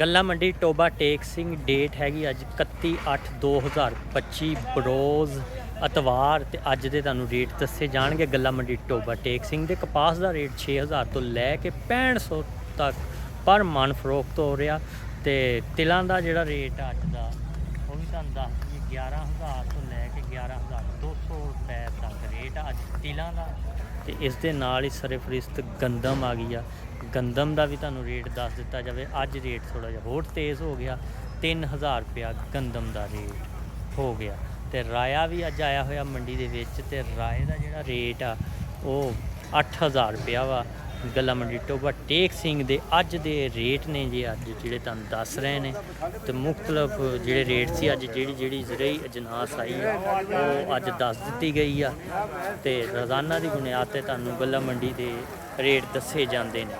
ਗੱਲਾ ਮੰਡੀ ਟੋਬਾ ਟੇਕ ਸਿੰਘ। ਡੇਟ ਹੈਗੀ ਅੱਜ 31/8/2025 ਬਰੋਜ਼ ਐਤਵਾਰ। ਤੇ ਅੱਜ ਦੇ ਤੁਹਾਨੂੰ ਰੇਟ ਦੱਸੇ ਜਾਣਗੇ ਗੱਲਾ ਮੰਡੀ ਟੋਬਾ ਟੇਕ ਸਿੰਘ ਦੇ। ਕਪਾਸ ਦਾ ਰੇਟ 6000 ਤੋਂ ਲੈ ਕੇ 6500 ਤੱਕ ਪਰ ਮਨ ਫਰੋਖਤ ਹੋ ਰਿਹਾ। ਤੇ ਤਿਲਾਂ ਦਾ ਜਿਹੜਾ ਰੇਟ ਅੱਜ ਦਾ ਉਹ ਵੀ ਤੁਹਾਨੂੰ ਦੱਸ ਦਈਏ 11000 ਤੋਂ ਲੈ ਕੇ 11200 ਰੁਪਏ ਤੱਕ ਰੇਟ ਆ ਅੱਜ ਤਿਲਾਂ ਦਾ। ਤੇ ਇਸ ਦੇ ਨਾਲ ਹੀ ਸਰਫਰਿਸ਼ਤ ਗੰਦਮ ਆ ਗਈ ਆ। ਗੰਦਮ ਦਾ ਵੀ ਤੁਹਾਨੂੰ ਰੇਟ ਦੱਸ ਦਿੱਤਾ ਜਾਵੇ। ਅੱਜ ਰੇਟ ਥੋੜ੍ਹਾ ਜਿਹਾ ਹੋਰ ਤੇਜ਼ ਹੋ ਗਿਆ, 3000 ਰੁਪਇਆ ਗੰਦਮ ਦਾ ਰੇਟ ਹੋ ਗਿਆ। ਤੇ ਰਾਇਆ ਵੀ ਅੱਜ ਆਇਆ ਹੋਇਆ ਮੰਡੀ ਦੇ ਵਿੱਚ। ਤੇ ਰਾਏ ਦਾ ਜਿਹੜਾ ਰੇਟ ਆ ਉਹ 8000 ਰੁਪਇਆ ਵਾ। ਗੱਲਾ ਮੰਡੀ ਟੋਬਾ ਟੇਕ ਸਿੰਘ ਦੇ ਅੱਜ ਦੇ ਰੇਟ ਨੇ ਜੀ ਅੱਜ ਜਿਹੜੇ ਤੁਹਾਨੂੰ ਦੱਸ ਰਹੇ ਨੇ। ਤੇ ਮੁਖਤਲਫ ਜਿਹੜੇ ਰੇਟ ਸੀ ਅੱਜ ਜਿਹੜੀ ਜ਼ਰਈ ਅਜਨਾਸ ਆਈ ਉਹ ਅੱਜ ਦੱਸ ਦਿੱਤੀ ਗਈ ਆ। ਤੇ ਰੋਜ਼ਾਨਾ ਦੀ ਬੁਨਿਆਦ 'ਤੇ ਤੁਹਾਨੂੰ ਗੱਲਾ ਮੰਡੀ ਦੇ ਰੇਟ ਦੱਸੇ ਜਾਂਦੇ ਨੇ।